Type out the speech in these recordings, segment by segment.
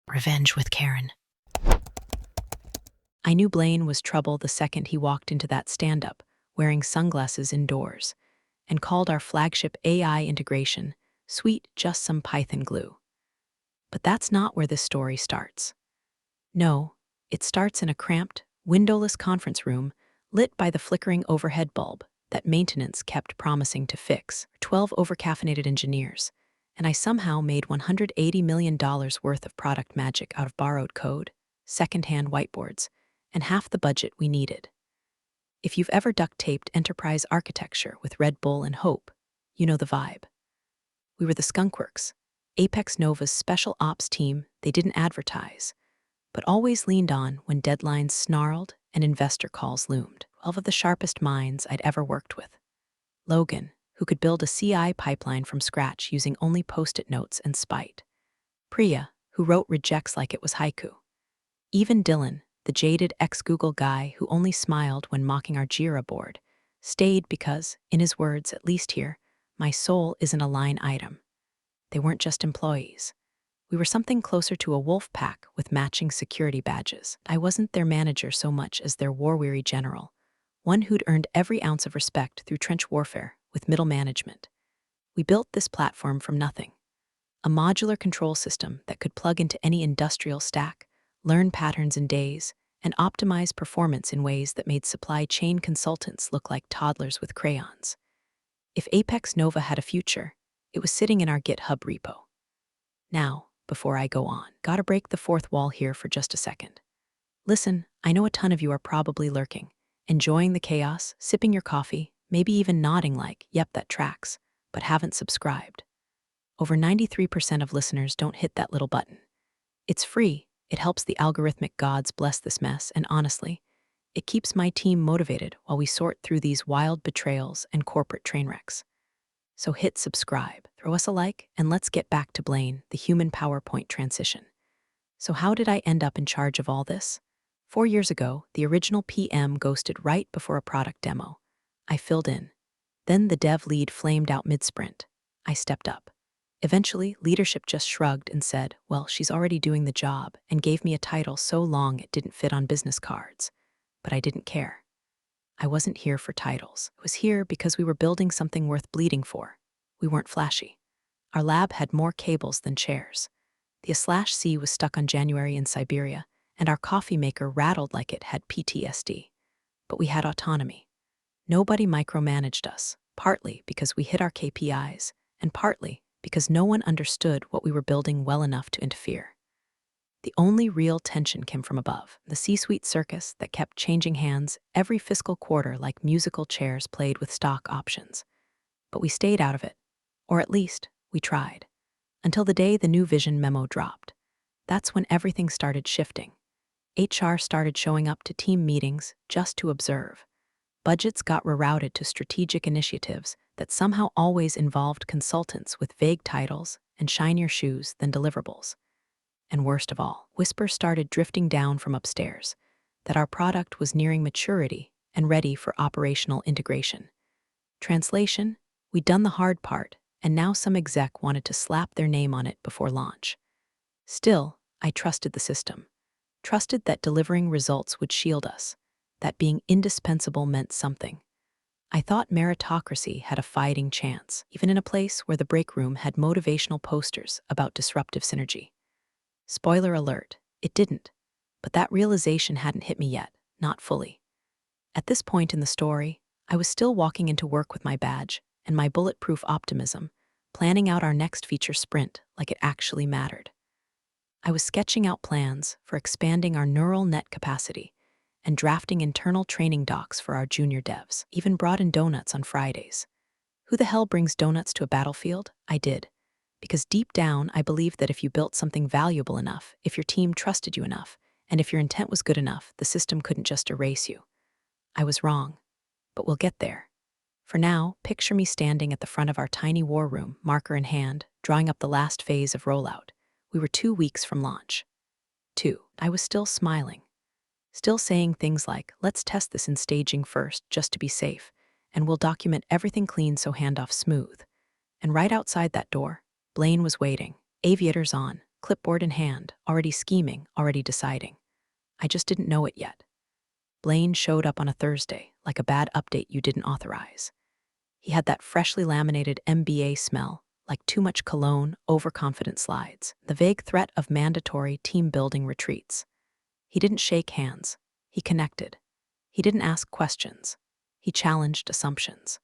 Revenge with Karen. I knew Blaine was trouble the second he walked into that stand-up, wearing sunglasses indoors, and called our flagship AI integration, "Sweet, just some Python glue." But that's not where this story starts. No, it starts in a cramped, windowless conference room lit by the flickering overhead bulb that maintenance kept promising to fix. 12 overcaffeinated engineers, and I somehow made $180 million worth of product magic out of borrowed code, secondhand whiteboards, and half the budget we needed. If you've ever duct-taped enterprise architecture with Red Bull and hope, you know the vibe. We were the Skunkworks, Apex Nova's special ops team they didn't advertise, but always leaned on when deadlines snarled and investor calls loomed. 12 of the sharpest minds I'd ever worked with. Logan, who could build a CI pipeline from scratch using only post-it notes and spite. Priya, who wrote rejects like it was haiku. Even Dylan, the jaded ex-Google guy who only smiled when mocking our Jira board, stayed because, in his words, at least here, my soul isn't a line item. They weren't just employees. We were something closer to a wolf pack with matching security badges. I wasn't their manager so much as their war-weary general, one who'd earned every ounce of respect through trench warfare with middle management. We built this platform from nothing. A modular control system that could plug into any industrial stack, learn patterns in days, and optimize performance in ways that made supply chain consultants look like toddlers with crayons. If Apex Nova had a future, it was sitting in our GitHub repo. Now, before I go on, gotta break the fourth wall here for just a second. Listen, I know a ton of you are probably lurking, enjoying the chaos, sipping your coffee, maybe even nodding like, yep, that tracks, but haven't subscribed. Over 93% of listeners don't hit that little button. It's free, it helps the algorithmic gods bless this mess, and honestly, it keeps my team motivated while we sort through these wild betrayals and corporate train wrecks. So hit subscribe, throw us a like, and let's get back to Blaine, the human PowerPoint transition. So how did I end up in charge of all this? 4 years ago, the original PM ghosted right before a product demo. I filled in. Then the dev lead flamed out mid-sprint. I stepped up. Eventually, leadership just shrugged and said, well, she's already doing the job, and gave me a title so long it didn't fit on business cards. But I didn't care. I wasn't here for titles. I was here because we were building something worth bleeding for. We weren't flashy. Our lab had more cables than chairs. The A/C was stuck on January in Siberia, and our coffee maker rattled like it had PTSD. But we had autonomy. Nobody micromanaged us, partly because we hit our KPIs, and partly because no one understood what we were building well enough to interfere. The only real tension came from above, the C-suite circus that kept changing hands every fiscal quarter like musical chairs played with stock options. But we stayed out of it, or at least, we tried, until the day the new vision memo dropped. That's when everything started shifting. HR started showing up to team meetings just to observe. Budgets got rerouted to strategic initiatives that somehow always involved consultants with vague titles and shinier shoes than deliverables. And worst of all, whispers started drifting down from upstairs that our product was nearing maturity and ready for operational integration. Translation, we'd done the hard part, and now some exec wanted to slap their name on it before launch. Still, I trusted the system. Trusted that delivering results would shield us, that being indispensable meant something. I thought meritocracy had a fighting chance, even in a place where the break room had motivational posters about disruptive synergy. Spoiler alert, it didn't. But that realization hadn't hit me yet, not fully. At this point in the story, I was still walking into work with my badge and my bulletproof optimism, planning out our next feature sprint like it actually mattered. I was sketching out plans for expanding our neural net capacity and drafting internal training docs for our junior devs, even brought in donuts on Fridays. Who the hell brings donuts to a battlefield? I did. Because deep down, I believed that if you built something valuable enough, if your team trusted you enough, and if your intent was good enough, the system couldn't just erase you. I was wrong, but we'll get there. For now, picture me standing at the front of our tiny war room, marker in hand, drawing up the last phase of rollout. We were 2 weeks from launch. 2. I was still smiling. Still saying things like, let's test this in staging first, just to be safe, and we'll document everything clean so handoff smooth. And right outside that door, Blaine was waiting, aviators on, clipboard in hand, already scheming, already deciding. I just didn't know it yet. Blaine showed up on a Thursday, like a bad update you didn't authorize. He had that freshly laminated MBA smell, like too much cologne, overconfident slides, the vague threat of mandatory team-building retreats. He didn't shake hands. He connected. He didn't ask questions. He challenged assumptions.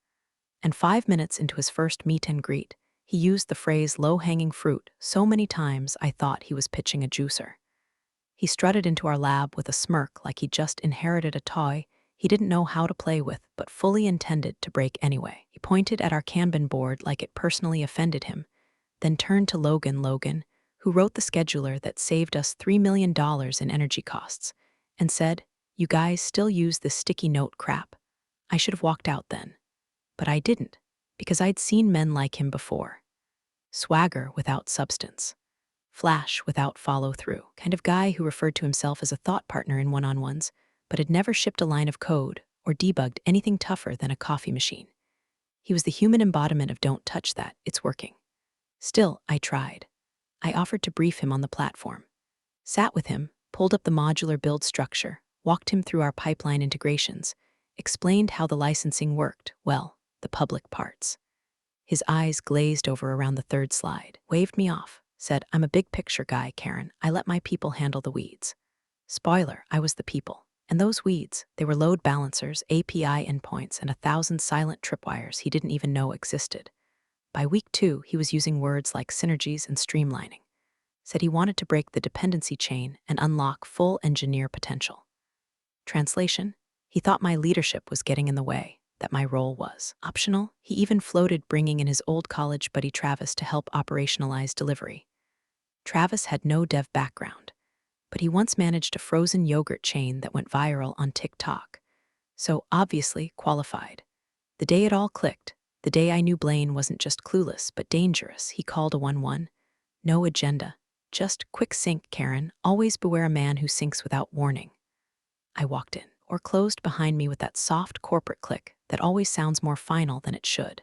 And 5 minutes into his first meet and greet, he used the phrase low-hanging fruit so many times I thought he was pitching a juicer. He strutted into our lab with a smirk like he just inherited a toy he didn't know how to play with but fully intended to break anyway. He pointed at our Kanban board like it personally offended him, then turned to Logan, who wrote the scheduler that saved us $3 million in energy costs, and said, "You guys still use this sticky note crap. I should have walked out then." But I didn't, because I'd seen men like him before. Swagger without substance. Flash without follow-through. Kind of guy who referred to himself as a thought partner in one-on-ones, but had never shipped a line of code or debugged anything tougher than a coffee machine. He was the human embodiment of "don't touch that, it's working." Still, I tried. I offered to brief him on the platform. Sat with him, pulled up the modular build structure, walked him through our pipeline integrations, explained how the licensing worked, well, the public parts. His eyes glazed over around the third slide, waved me off, said, "I'm a big picture guy, Karen. I let my people handle the weeds." Spoiler, I was the people. And those weeds, they were load balancers, API endpoints, and 1,000 silent tripwires he didn't even know existed. By week 2, he was using words like synergies and streamlining. Said he wanted to break the dependency chain and unlock full engineer potential. Translation, he thought my leadership was getting in the way, that my role was optional. He even floated bringing in his old college buddy Travis to help operationalize delivery. Travis had no dev background, but he once managed a frozen yogurt chain that went viral on TikTok, so obviously qualified. The day it all clicked, the day I knew Blaine wasn't just clueless but dangerous, he called a 1-1. No agenda, just quick sync, Karen. Always beware a man who syncs without warning. I walked in, or closed behind me with that soft corporate click that always sounds more final than it should.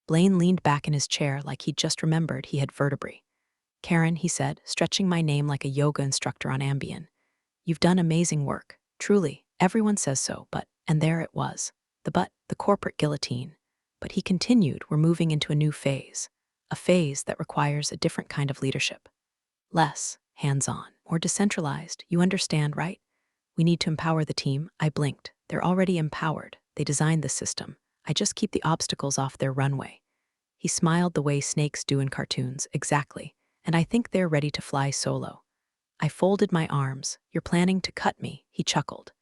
Blaine leaned back in his chair like he'd just remembered he had vertebrae. "Karen," he said, stretching my name like a yoga instructor on Ambien, "you've done amazing work. Truly, everyone says so, but..." And there it was. The corporate guillotine. But he continued, "We're moving into a new phase. A phase that requires a different kind of leadership. Less hands-on, more decentralized. You understand, right? We need to empower the team." I blinked. "They're already empowered. They designed the system. I just keep the obstacles off their runway." He smiled the way snakes do in cartoons. "Exactly. And I think they're ready to fly solo." I folded my arms. "You're planning to cut me," he chuckled.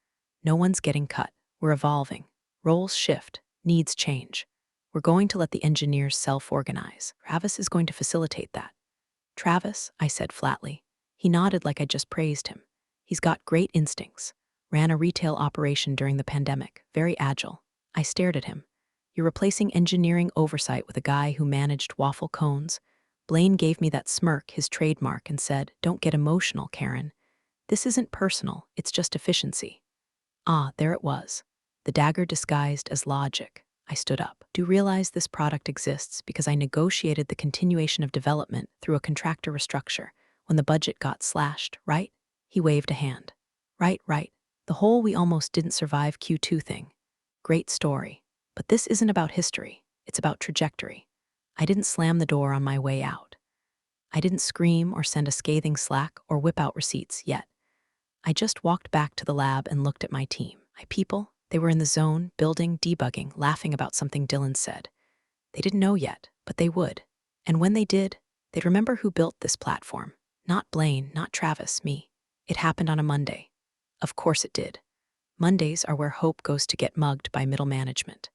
"No one's getting cut. We're evolving. Roles shift. Needs change. We're going to let the engineers self-organize. Travis is going to facilitate that." "Travis," I said flatly. He nodded like I just praised him. "He's got great instincts. Ran a retail operation during the pandemic. Very agile." I stared at him. "You're replacing engineering oversight with a guy who managed waffle cones?" Blaine gave me that smirk, his trademark, and said, "Don't get emotional, Karen. This isn't personal, it's just efficiency." Ah, there it was. The dagger disguised as logic. I stood up. "Do you realize this product exists because I negotiated the continuation of development through a contractor restructure when the budget got slashed, right?" He waved a hand. Right. The whole "we almost didn't survive Q2 thing. Great story. But this isn't about history. It's about trajectory." I didn't slam the door on my way out. I didn't scream or send a scathing Slack or whip out receipts yet. I just walked back to the lab and looked at my team. My people, they were in the zone, building, debugging, laughing about something Dylan said. They didn't know yet, but they would. And when they did, they'd remember who built this platform. Not Blaine, not Travis, me. It happened on a Monday. Of course it did. Mondays are where hope goes to get mugged by middle management.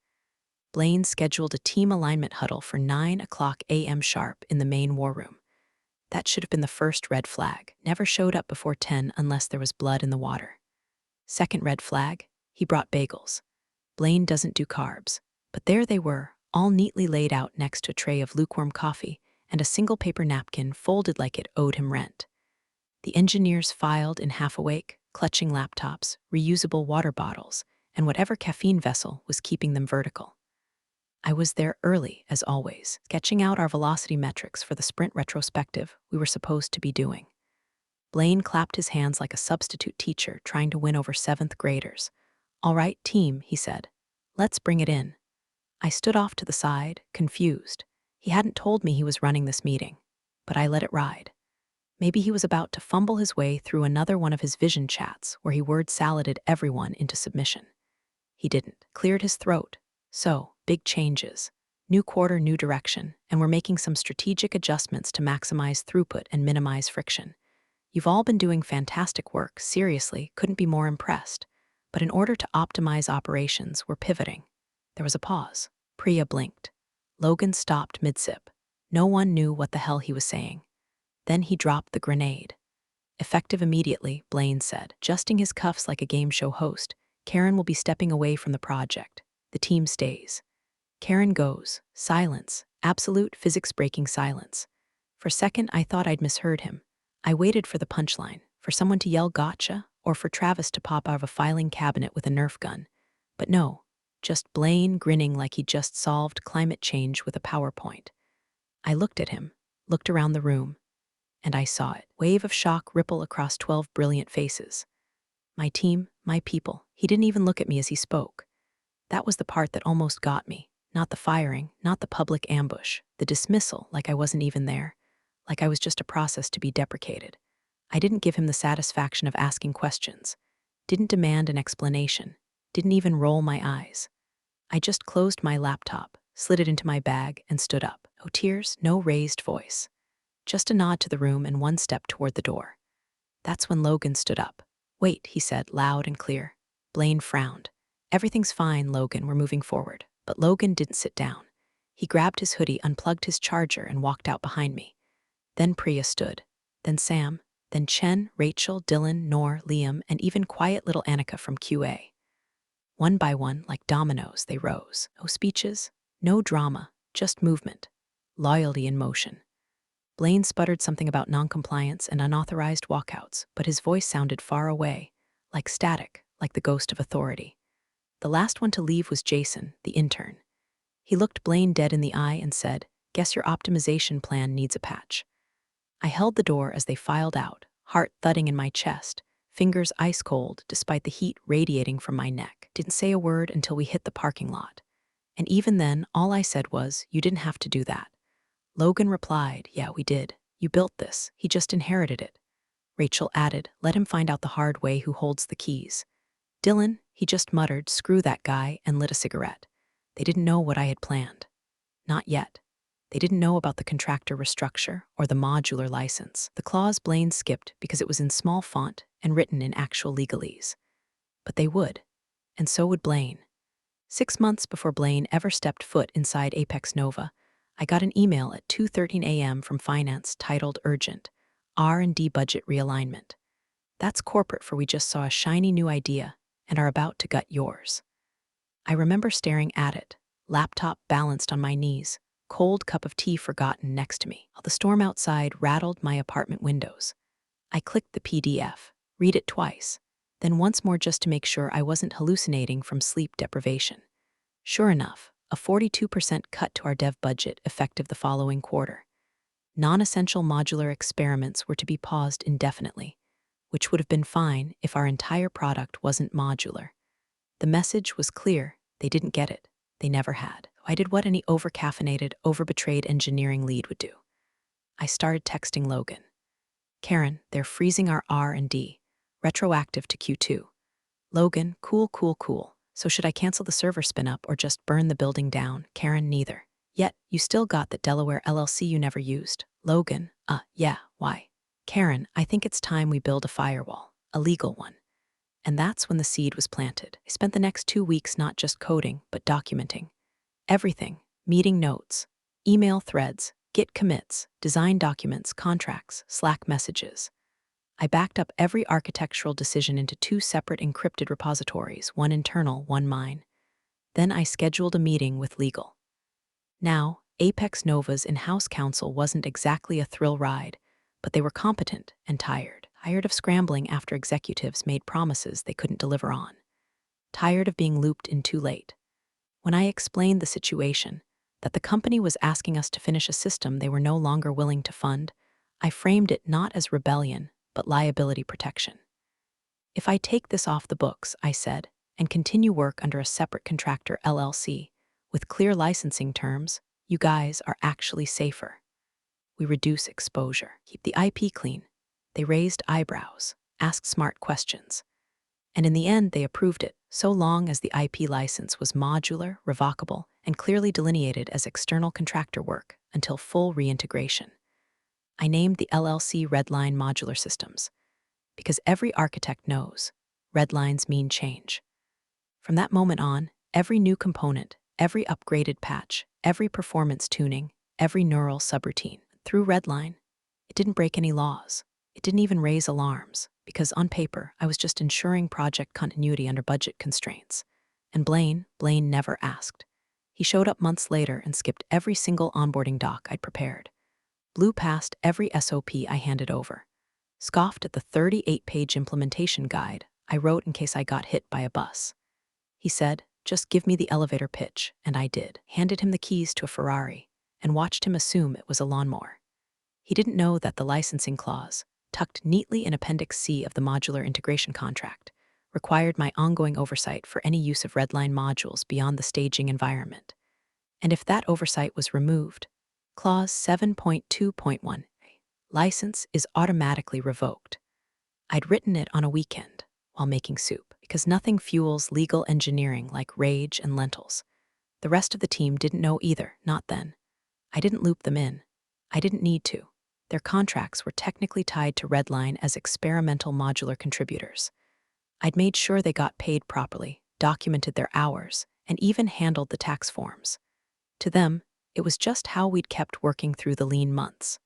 Blaine scheduled a team alignment huddle for 9 a.m. sharp in the main war room. That should have been the first red flag. Never showed up before 10 unless there was blood in the water. Second red flag, he brought bagels. Blaine doesn't do carbs. But there they were, all neatly laid out next to a tray of lukewarm coffee and a single paper napkin folded like it owed him rent. The engineers filed in half awake, clutching laptops, reusable water bottles, and whatever caffeine vessel was keeping them vertical. I was there early, as always, sketching out our velocity metrics for the sprint retrospective we were supposed to be doing. Blaine clapped his hands like a substitute teacher trying to win over 7th graders. "All right, team," he said. "Let's bring it in." I stood off to the side, confused. He hadn't told me he was running this meeting, but I let it ride. Maybe he was about to fumble his way through another one of his vision chats where he word saladed everyone into submission. He didn't. Cleared his throat. So, big changes. New quarter, new direction, and we're making some strategic adjustments to maximize throughput and minimize friction. You've all been doing fantastic work, seriously, couldn't be more impressed. But in order to optimize operations, we're pivoting. There was a pause. Priya blinked. Logan stopped mid-sip. No one knew what the hell he was saying. Then he dropped the grenade. Effective immediately, Blaine said, adjusting his cuffs like a game show host. Karen will be stepping away from the project. The team stays. Karen goes. Silence. Absolute physics-breaking silence. For a second, I thought I'd misheard him. I waited for the punchline, for someone to yell gotcha, or for Travis to pop out of a filing cabinet with a Nerf gun. But no, just Blaine grinning like he'd just solved climate change with a PowerPoint. I looked at him, looked around the room, and I saw it. Wave of shock ripple across 12 brilliant faces. My team, my people. He didn't even look at me as he spoke. That was the part that almost got me. Not the firing, not the public ambush, the dismissal like I wasn't even there, like I was just a process to be deprecated. I didn't give him the satisfaction of asking questions, didn't demand an explanation, didn't even roll my eyes. I just closed my laptop, slid it into my bag, and stood up. No tears, no raised voice. Just a nod to the room and one step toward the door. That's when Logan stood up. "Wait," he said, loud and clear. Blaine frowned. "Everything's fine, Logan, we're moving forward." But Logan didn't sit down. He grabbed his hoodie, unplugged his charger, and walked out behind me. Then Priya stood. Then Sam. Then Chen, Rachel, Dylan, Noor, Liam, and even quiet little Annika from QA. One by one, like dominoes, they rose. No speeches, no drama, just movement. Loyalty in motion. Blaine sputtered something about noncompliance and unauthorized walkouts, but his voice sounded far away, like static, like the ghost of authority. The last one to leave was Jason, the intern. He looked Blaine dead in the eye and said, "Guess your optimization plan needs a patch." I held the door as they filed out, heart thudding in my chest, fingers ice cold despite the heat radiating from my neck. Didn't say a word until we hit the parking lot. And even then, all I said was, "You didn't have to do that." Logan replied, "Yeah, we did. You built this. He just inherited it." Rachel added, "Let him find out the hard way who holds the keys." Dylan, he just muttered, "Screw that guy," and lit a cigarette. They didn't know what I had planned. Not yet. They didn't know about the contractor restructure or the modular license. The clause Blaine skipped because it was in small font and written in actual legalese. But they would. And so would Blaine. 6 months before Blaine ever stepped foot inside Apex Nova, I got an email at 2:13 a.m. from finance titled Urgent, R&D Budget Realignment. That's corporate for we just saw a shiny new idea and are about to gut yours. I remember staring at it, laptop balanced on my knees, cold cup of tea forgotten next to me, while the storm outside rattled my apartment windows. I clicked the PDF, read it twice, then once more just to make sure I wasn't hallucinating from sleep deprivation. Sure enough, a 42% cut to our dev budget effective the following quarter. Non-essential modular experiments were to be paused indefinitely, which would have been fine if our entire product wasn't modular. The message was clear. They didn't get it. They never had. I did what any over-caffeinated, over-betrayed engineering lead would do. I started texting Logan. "Karen, they're freezing our R&D, retroactive to Q2. Logan, cool, cool, cool. So should I cancel the server spin-up or just burn the building down? Karen, neither. Yet, you still got that Delaware LLC you never used. Logan, yeah, why? Karen, I think it's time we build a firewall, a legal one." And that's when the seed was planted. I spent the next 2 weeks not just coding, but documenting. Everything, meeting notes, email threads, Git commits, design documents, contracts, Slack messages. I backed up every architectural decision into 2 separate encrypted repositories, one internal, one mine. Then I scheduled a meeting with legal. Now, Apex Nova's in-house counsel wasn't exactly a thrill ride, but they were competent and tired of scrambling after executives made promises they couldn't deliver on. Tired of being looped in too late. When I explained the situation, that the company was asking us to finish a system they were no longer willing to fund, I framed it not as rebellion, but liability protection. If I take this off the books, I said, and continue work under a separate contractor LLC, with clear licensing terms, you guys are actually safer. We reduce exposure, keep the IP clean. They raised eyebrows, asked smart questions. And in the end, they approved it, so long as the IP license was modular, revocable, and clearly delineated as external contractor work until full reintegration. I named the LLC Redline Modular Systems, because every architect knows red lines mean change. From that moment on, every new component, every upgraded patch, every performance tuning, every neural subroutine, through Redline, it didn't break any laws. It didn't even raise alarms, because on paper, I was just ensuring project continuity under budget constraints. And Blaine never asked. He showed up months later and skipped every single onboarding doc I'd prepared, blew past every SOP I handed over, scoffed at the 38-page implementation guide I wrote in case I got hit by a bus. He said, just give me the elevator pitch, and I did. Handed him the keys to a Ferrari, and watched him assume it was a lawnmower. He didn't know that the licensing clause, tucked neatly in Appendix C of the modular integration contract, required my ongoing oversight for any use of Redline modules beyond the staging environment. And if that oversight was removed, Clause 7.2.1, license is automatically revoked. I'd written it on a weekend while making soup, because nothing fuels legal engineering like rage and lentils. The rest of the team didn't know either, not then. I didn't loop them in. I didn't need to. Their contracts were technically tied to Redline as experimental modular contributors. I'd made sure they got paid properly, documented their hours, and even handled the tax forms. To them, it was just how we'd kept working through the lean months.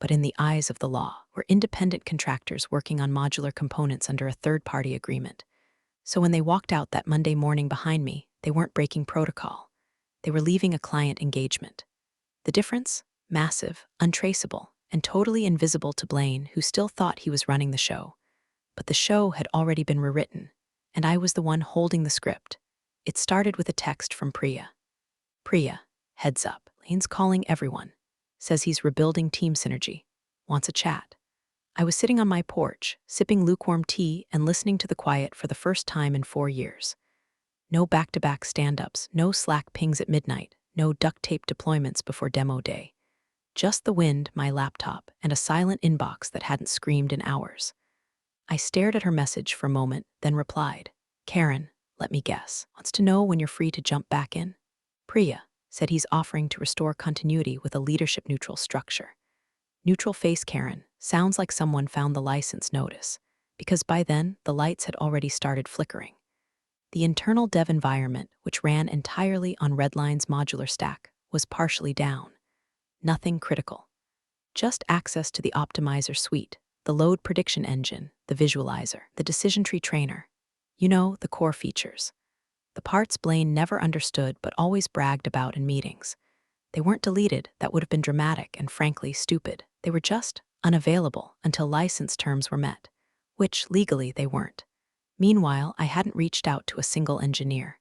But in the eyes of the law, we're independent contractors working on modular components under a third-party agreement. So when they walked out that Monday morning behind me, they weren't breaking protocol. They were leaving a client engagement. The difference? Massive, untraceable, and totally invisible to Blaine, who still thought he was running the show. But the show had already been rewritten, and I was the one holding the script. It started with a text from Priya. Priya, heads up, Blaine's calling everyone. Says he's rebuilding team synergy. Wants a chat. I was sitting on my porch, sipping lukewarm tea and listening to the quiet for the first time in 4 years. No back-to-back stand-ups, no Slack pings at midnight, no duct tape deployments before demo day. Just the wind, my laptop, and a silent inbox that hadn't screamed in hours. I stared at her message for a moment, then replied, Karen, let me guess, wants to know when you're free to jump back in? Priya said he's offering to restore continuity with a leadership-neutral structure. Neutral face Karen sounds like someone found the license notice, because by then, the lights had already started flickering. The internal dev environment, which ran entirely on Redline's modular stack, was partially down. Nothing critical. Just access to the optimizer suite, the load prediction engine, the visualizer, the decision tree trainer. You know, the core features. The parts Blaine never understood but always bragged about in meetings. They weren't deleted, that would have been dramatic and frankly stupid. They were just unavailable until license terms were met, which legally they weren't. Meanwhile, I hadn't reached out to a single engineer.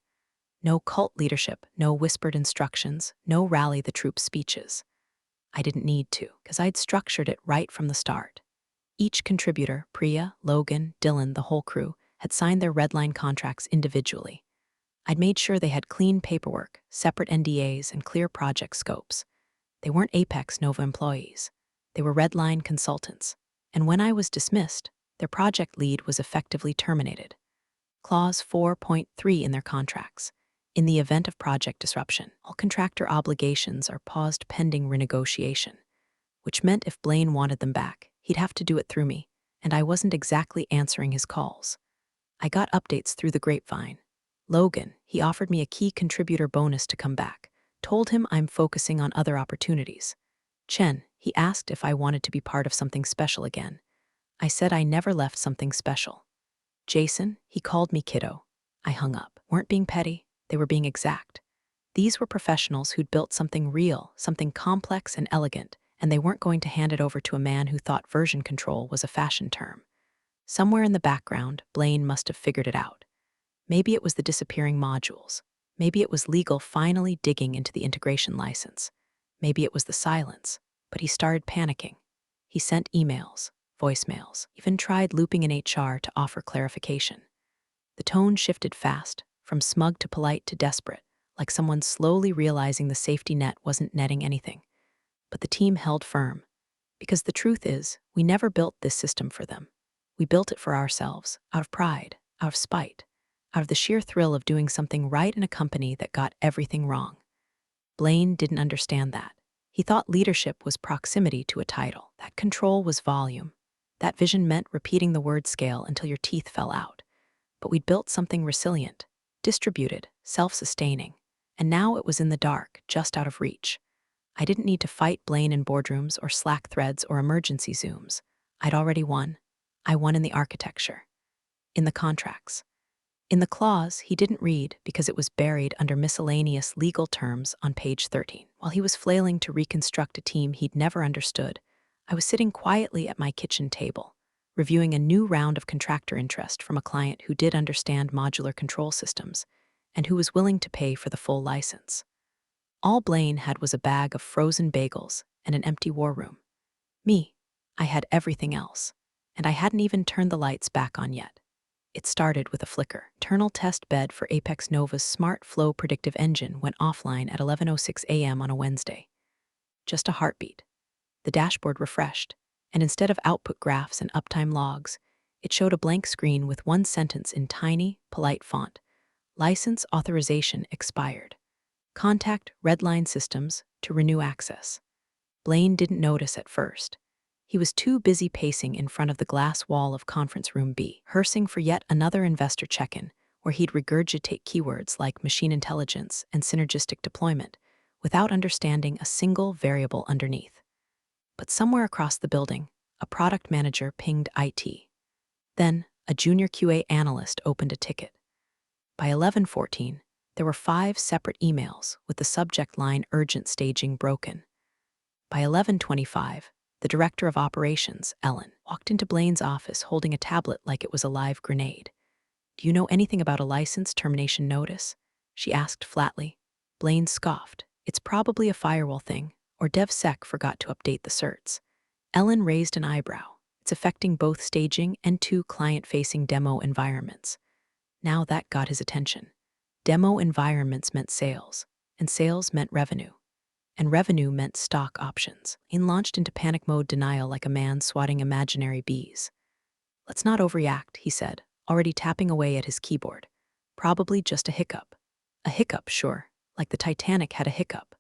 No cult leadership, no whispered instructions, no rally the troops speeches. I didn't need to, because I'd structured it right from the start. Each contributor, Priya, Logan, Dylan, the whole crew, had signed their Redline contracts individually. I'd made sure they had clean paperwork, separate NDAs, and clear project scopes. They weren't Apex Nova employees. They were Redline consultants. And when I was dismissed, their project lead was effectively terminated. Clause 4.3 in their contracts. In the event of project disruption, all contractor obligations are paused pending renegotiation, which meant if Blaine wanted them back, he'd have to do it through me, and I wasn't exactly answering his calls. I got updates through the grapevine. Logan, he offered me a key contributor bonus to come back, told him I'm focusing on other opportunities. Chen, he asked if I wanted to be part of something special again. I said I never left something special. Jason, he called me kiddo. I hung up. Weren't being petty, they were being exact. These were professionals who'd built something real, something complex and elegant, and they weren't going to hand it over to a man who thought version control was a fashion term. Somewhere in the background, Blaine must have figured it out. Maybe it was the disappearing modules. Maybe it was legal finally digging into the integration license. Maybe it was the silence, but he started panicking. He sent emails, voicemails, even tried looping in HR to offer clarification. The tone shifted fast, from smug to polite to desperate, like someone slowly realizing the safety net wasn't netting anything. But the team held firm. Because the truth is, we never built this system for them. We built it for ourselves, out of pride, out of spite, out of the sheer thrill of doing something right in a company that got everything wrong. Blaine didn't understand that. He thought leadership was proximity to a title, that control was volume. That vision meant repeating the word scale until your teeth fell out. But we'd built something resilient, distributed, self-sustaining, and now it was in the dark, just out of reach. I didn't need to fight Blaine in boardrooms or Slack threads or emergency Zooms. I'd already won. I won in the architecture, in the contracts. In the clause, he didn't read because it was buried under miscellaneous legal terms on page 13. While he was flailing to reconstruct a team he'd never understood, I was sitting quietly at my kitchen table, reviewing a new round of contractor interest from a client who did understand modular control systems and who was willing to pay for the full license. All Blaine had was a bag of frozen bagels and an empty war room. Me, I had everything else, and I hadn't even turned the lights back on yet. It started with a flicker. Internal test bed for Apex Nova's Smart Flow predictive engine went offline at 11:06 a.m. on a Wednesday. Just a heartbeat. The dashboard refreshed, and instead of output graphs and uptime logs, it showed a blank screen with one sentence in tiny, polite font. License authorization expired. Contact Redline Systems to renew access. Blaine didn't notice at first. He was too busy pacing in front of the glass wall of conference room B, rehearsing for yet another investor check-in, where he'd regurgitate keywords like machine intelligence and synergistic deployment, without understanding a single variable underneath. But somewhere across the building, a product manager pinged IT. Then, a junior QA analyst opened a ticket. By 11:14, there were 5 separate emails with the subject line "Urgent Staging Broken." By 11:25, the director of operations, Ellen, walked into Blaine's office holding a tablet like it was a live grenade. "Do you know anything about a license termination notice?" she asked flatly. Blaine scoffed. "It's probably a firewall thing, or DevSec forgot to update the certs." Ellen raised an eyebrow. "It's affecting both staging and 2 client-facing demo environments." Now that got his attention. Demo environments meant sales, and sales meant revenue. And revenue meant stock options. He launched into panic mode denial like a man swatting imaginary bees. "Let's not overreact," he said, already tapping away at his keyboard. "Probably just a hiccup." A hiccup, sure, like the Titanic had a hiccup.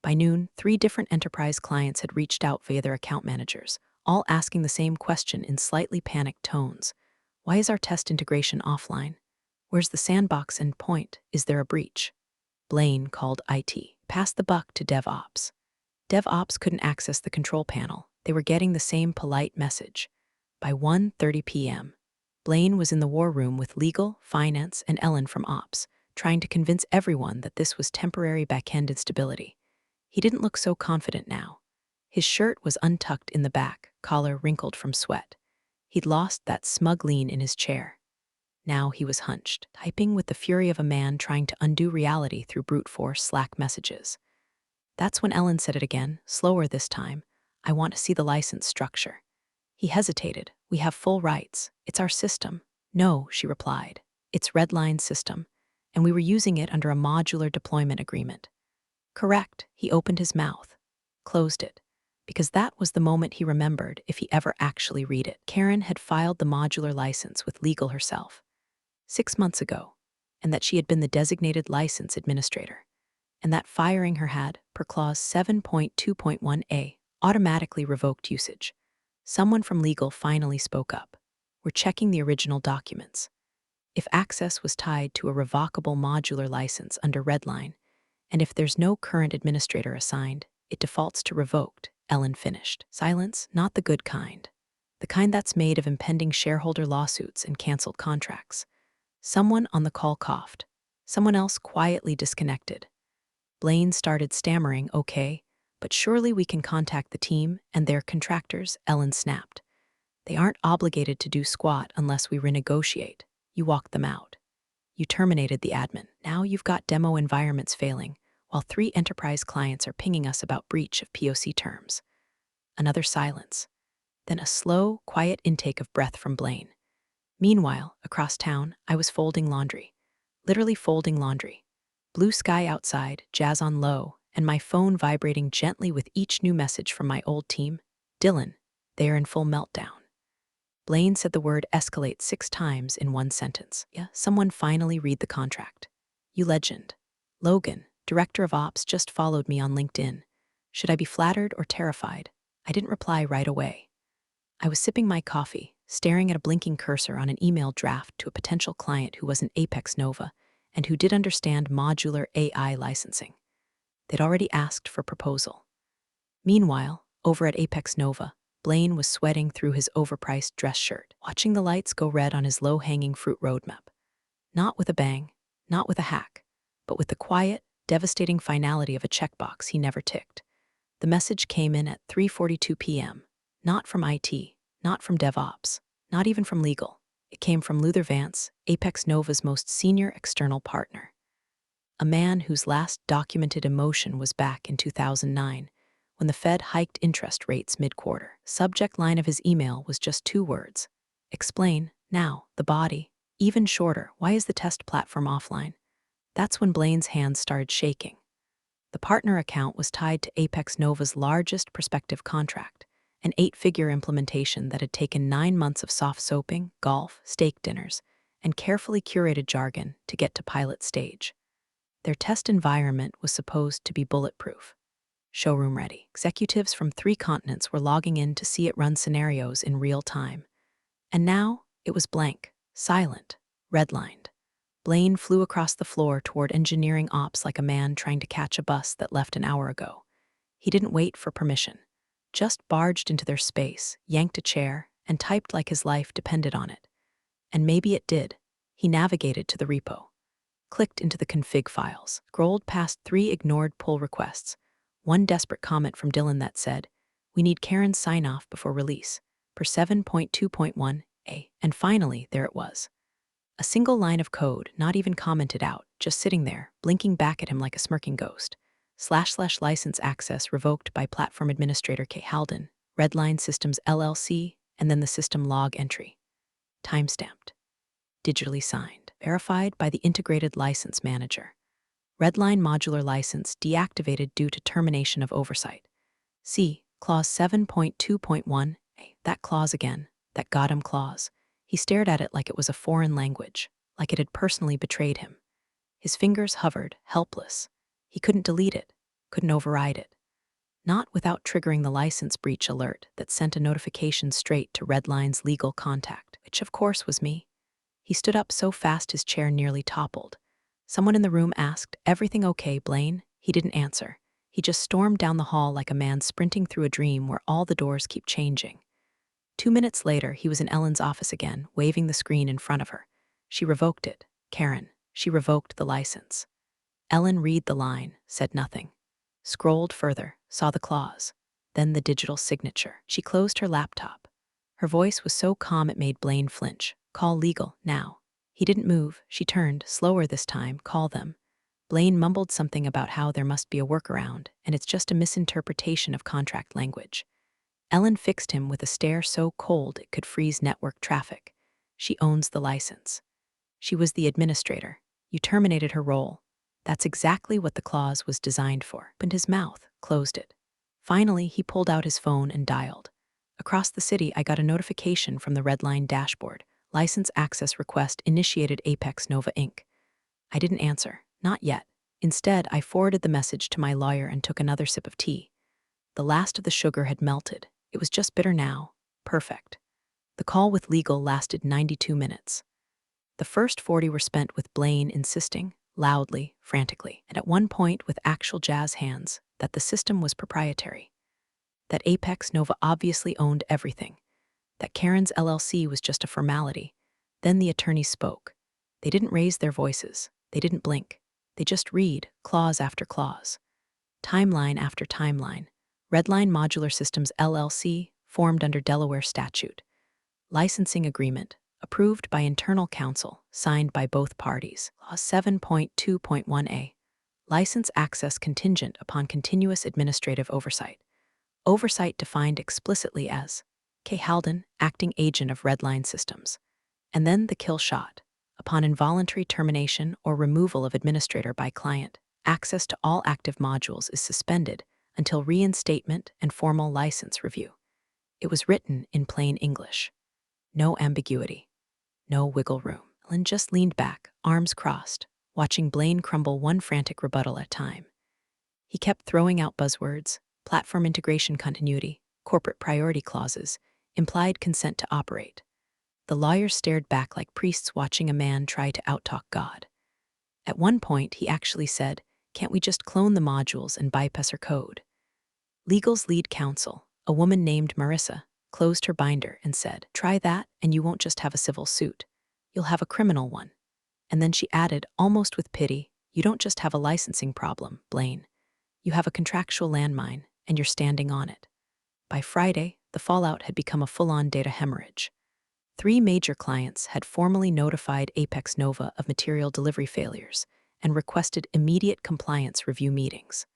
By noon, 3 different enterprise clients had reached out via their account managers, all asking the same question in slightly panicked tones. "Why is our test integration offline? Where's the sandbox endpoint? Is there a breach?" Blaine called IT. Passed the buck to DevOps. DevOps couldn't access the control panel. They were getting the same polite message. By 1:30 p.m., Blaine was in the war room with legal, finance, and Ellen from Ops, trying to convince everyone that this was temporary back-end instability. He didn't look so confident now. His shirt was untucked in the back, collar wrinkled from sweat. He'd lost that smug lean in his chair. Now he was hunched, typing with the fury of a man trying to undo reality through brute force Slack messages. That's when Ellen said it again, slower this time. "I want to see the license structure." He hesitated. "We have full rights. It's our system." "No," she replied. "It's Redline system, and we were using it under a modular deployment agreement." "Correct." He opened his mouth, closed it, because that was the moment he remembered if he ever actually read it. Karen had filed the modular license with legal herself 6 months ago, and that she had been the designated license administrator, and that firing her had, per clause 7.2.1a, automatically revoked usage. Someone from legal finally spoke up. "We're checking the original documents. If access was tied to a revocable modular license under Redline, and if there's no current administrator assigned, it defaults to revoked," Ellen finished. Silence, not the good kind. The kind that's made of impending shareholder lawsuits and canceled contracts. Someone on the call coughed. Someone else quietly disconnected. Blaine started stammering, "Okay, but surely we can contact the team and their contractors," Ellen snapped. "They aren't obligated to do squat unless we renegotiate. You walk them out." You terminated the admin. Now you've got demo environments failing, while 3 enterprise clients are pinging us about breach of POC terms. Another silence. Then a slow, quiet intake of breath from Blaine. Meanwhile, across town, I was folding laundry. Literally folding laundry. Blue sky outside, jazz on low, and my phone vibrating gently with each new message from my old team. Dylan, they are in full meltdown. Blaine said the word escalate 6 times in one sentence. Yeah, someone finally read the contract. You legend. Logan, director of ops, just followed me on LinkedIn. Should I be flattered or terrified? I didn't reply right away. I was sipping my coffee, staring at a blinking cursor on an email draft to a potential client who was an Apex Nova and who did understand modular AI licensing. They'd already asked for proposal. Meanwhile, over at Apex Nova, Blaine was sweating through his overpriced dress shirt, watching the lights go red on his low-hanging fruit roadmap. Not with a bang, not with a hack, but with the quiet, devastating finality of a checkbox he never ticked. The message came in at 3:42 p.m., not from IT, not from DevOps, not even from legal. It came from Luther Vance, Apex Nova's most senior external partner. A man whose last documented emotion was back in 2009, when the Fed hiked interest rates mid-quarter. Subject line of his email was just 2 words. Explain, now, the body. Even shorter, why is the test platform offline? That's when Blaine's hands started shaking. The partner account was tied to Apex Nova's largest prospective contract, an 8-figure implementation that had taken 9 months of soft soaping, golf, steak dinners, and carefully curated jargon to get to pilot stage. Their test environment was supposed to be bulletproof. Showroom ready. Executives from 3 continents were logging in to see it run scenarios in real time. And now it was blank, silent, redlined. Blaine flew across the floor toward engineering ops like a man trying to catch a bus that left an hour ago. He didn't wait for permission, just barged into their space, yanked a chair, and typed like his life depended on it. And maybe it did. He navigated to the repo, clicked into the config files, scrolled past 3 ignored pull requests, one desperate comment from Dylan that said, "We need Karen's sign-off before release, per 7.2.1a." And finally, there it was. A single line of code, not even commented out, just sitting there, blinking back at him like a smirking ghost. / license access revoked by platform administrator K. Halden, Redline Systems LLC, and then the system log entry. Timestamped. Digitally signed. Verified by the integrated license manager. Redline modular license deactivated due to termination of oversight. See, clause 7.2.1a. That clause again. That got him clause. He stared at it like it was a foreign language, like it had personally betrayed him. His fingers hovered, helpless. He couldn't delete it, couldn't override it. Not without triggering the license breach alert that sent a notification straight to Redline's legal contact, which of course was me. He stood up so fast his chair nearly toppled. Someone in the room asked, "Everything okay, Blaine?" He didn't answer. He just stormed down the hall like a man sprinting through a dream where all the doors keep changing. 2 minutes later, he was in Ellen's office again, waving the screen in front of her. She revoked it. Karen. She revoked the license. Ellen read the line, said nothing. Scrolled further, saw the clause. Then the digital signature. She closed her laptop. Her voice was so calm it made Blaine flinch. "Call legal, now." He didn't move. She turned, slower this time. "Call them." Blaine mumbled something about how there must be a workaround, and it's just a misinterpretation of contract language. Ellen fixed him with a stare so cold it could freeze network traffic. "She owns the license. She was the administrator. You terminated her role. That's exactly what the clause was designed for." Opened his mouth, closed it. Finally, he pulled out his phone and dialed. Across the city, I got a notification from the Redline dashboard. License access request initiated Apex Nova Inc. I didn't answer. Not yet. Instead, I forwarded the message to my lawyer and took another sip of tea. The last of the sugar had melted. It was just bitter now. Perfect. The call with legal lasted 92 minutes. The first 40 were spent with Blaine insisting, loudly, frantically, and at one point with actual jazz hands, that the system was proprietary. That Apex Nova obviously owned everything. That Karen's LLC was just a formality. Then the attorneys spoke. They didn't raise their voices. They didn't blink. They just read, clause after clause. Timeline after timeline. Redline Modular Systems LLC, formed under Delaware statute. Licensing agreement, approved by internal counsel, signed by both parties. Clause 7.2.1a. License access contingent upon continuous administrative oversight. Oversight defined explicitly as K. Halden, acting agent of Redline Systems. And then the kill shot. Upon involuntary termination or removal of administrator by client, access to all active modules is suspended until reinstatement and formal license review. It was written in plain English. No ambiguity. No wiggle room. Ellen just leaned back, arms crossed, watching Blaine crumble one frantic rebuttal at a time. He kept throwing out buzzwords, platform integration continuity, corporate priority clauses, implied consent to operate. The lawyers stared back like priests watching a man try to outtalk God. At one point, he actually said, "Can't we just clone the modules and bypass our code?" Legal's lead counsel, a woman named Marissa, closed her binder and said, "Try that, and you won't just have a civil suit. You'll have a criminal one." And then she added, almost with pity, "You don't just have a licensing problem, Blaine. You have a contractual landmine, and you're standing on it." By Friday, the fallout had become a full-on data hemorrhage. 3 major clients had formally notified Apex Nova of material delivery failures and requested immediate compliance review meetings.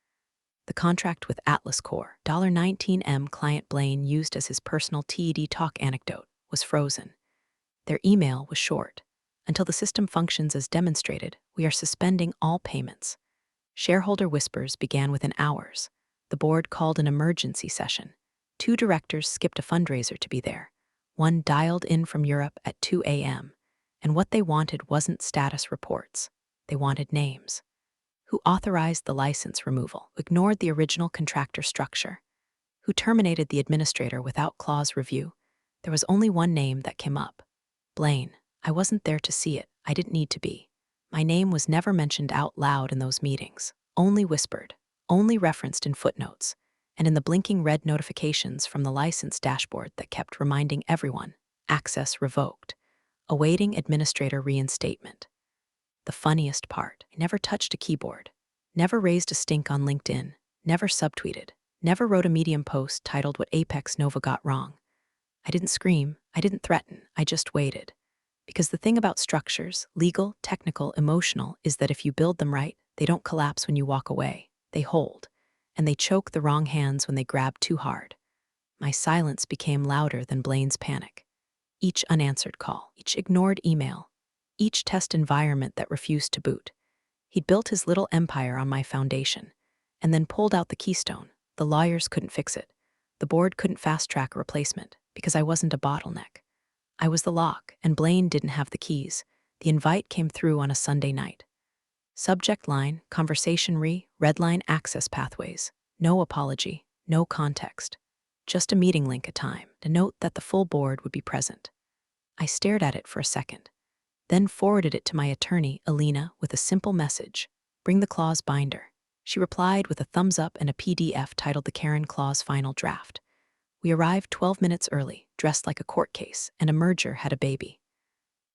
The contract with Atlas Core, $19M client Blaine used as his personal TED talk anecdote, was frozen. Their email was short. "Until the system functions as demonstrated, we are suspending all payments." Shareholder whispers began within hours. The board called an emergency session. 2 directors skipped a fundraiser to be there. One dialed in from Europe at 2 a.m. And what they wanted wasn't status reports. They wanted names. Who authorized the license removal? Who ignored the original contractor structure? Who terminated the administrator without clause review? There was only one name that came up. Blaine. I wasn't there to see it. I didn't need to be. My name was never mentioned out loud in those meetings. Only whispered. Only referenced in footnotes. And in the blinking red notifications from the license dashboard that kept reminding everyone, access revoked, awaiting administrator reinstatement. The funniest part, I never touched a keyboard, never raised a stink on LinkedIn, never subtweeted, never wrote a Medium post titled "What Apex Nova Got Wrong." I didn't scream, I didn't threaten, I just waited. Because the thing about structures, legal, technical, emotional, is that if you build them right, they don't collapse when you walk away, they hold. And they choke the wrong hands when they grab too hard. My silence became louder than Blaine's panic. Each unanswered call, each ignored email, each test environment that refused to boot. He'd built his little empire on my foundation, and then pulled out the keystone. The lawyers couldn't fix it. The board couldn't fast-track a replacement, because I wasn't a bottleneck. I was the lock, and Blaine didn't have the keys. The invite came through on a Sunday night. Subject line, conversation Redline access pathways. No apology, no context. Just a meeting link at time to note that the full board would be present. I stared at it for a second, then forwarded it to my attorney, Alina, with a simple message. "Bring the clause binder." She replied with a thumbs up and a PDF titled "The Karen Clause Final Draft." We arrived 12 minutes early, dressed like a court case, and a merger had a baby.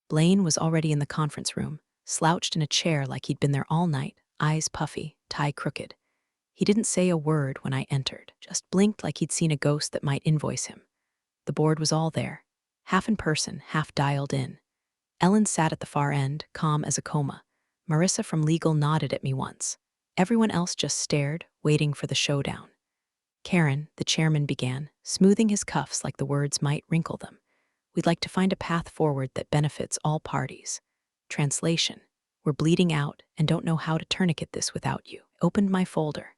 Blaine was already in the conference room, slouched in a chair like he'd been there all night, eyes puffy, tie crooked. He didn't say a word when I entered, just blinked like he'd seen a ghost that might invoice him. The board was all there, half in person, half dialed in. Ellen sat at the far end, calm as a coma. Marissa from legal nodded at me once. Everyone else just stared, waiting for the showdown. "Karen," the chairman began, smoothing his cuffs like the words might wrinkle them. "We'd like to find a path forward that benefits all parties." Translation: "We're bleeding out and don't know how to tourniquet this without you." Opened my folder.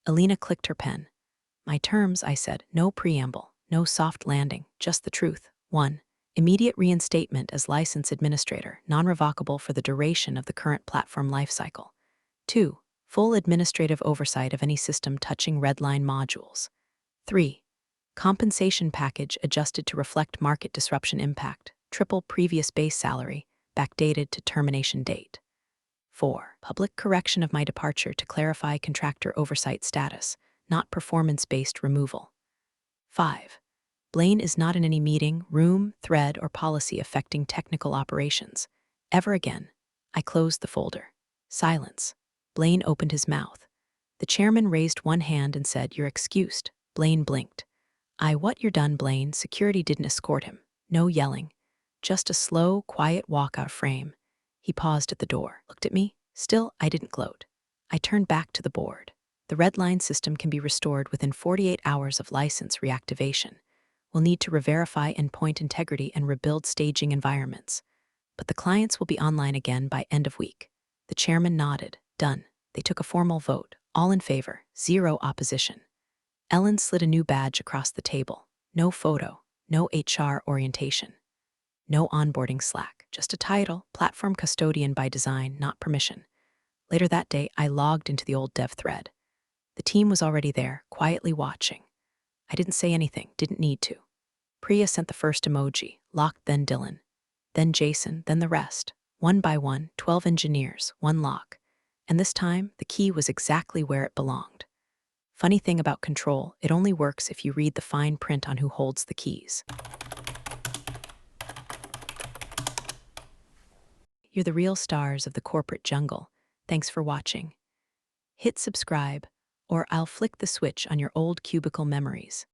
Alina clicked her pen. "My terms," I said, "no preamble, no soft landing, just the truth. 1. Immediate reinstatement as license administrator, non-revocable for the duration of the current platform lifecycle. 2. Full administrative oversight of any system touching Redline modules. 3. Compensation package adjusted to reflect market disruption impact, triple previous base salary, backdated to termination date. 4. Public correction of my departure to clarify contractor oversight status, not performance-based removal. 5. Blaine is not in any meeting, room, thread, or policy affecting technical operations. Ever again. I closed the folder. Silence. Blaine opened his mouth. The chairman raised one hand and said, "You're excused." Blaine blinked. What, you're done, Blaine. Security didn't escort him. No yelling. Just a slow, quiet walkout frame. He paused at the door, looked at me. Still, I didn't gloat. I turned back to the board. The red line system can be restored within 48 hours of license reactivation. We'll need to re-verify endpoint integrity and rebuild staging environments. But the clients will be online again by end of week. The chairman nodded. Done. They took a formal vote. All in favor. 0 opposition. Ellen slid a new badge across the table. No photo. No HR orientation. No onboarding Slack. Just a title. Platform custodian by design, not permission. Later that day, I logged into the old dev thread. The team was already there, quietly watching. I didn't say anything, didn't need to. Priya sent the first emoji, locked then Dylan. Then Jason, then the rest. One by one, 12 engineers, one lock. And this time, the key was exactly where it belonged. Funny thing about control, it only works if you read the fine print on who holds the keys. You're the real stars of the corporate jungle. Thanks for watching. Hit subscribe, or I'll flick the switch on your old cubicle memories.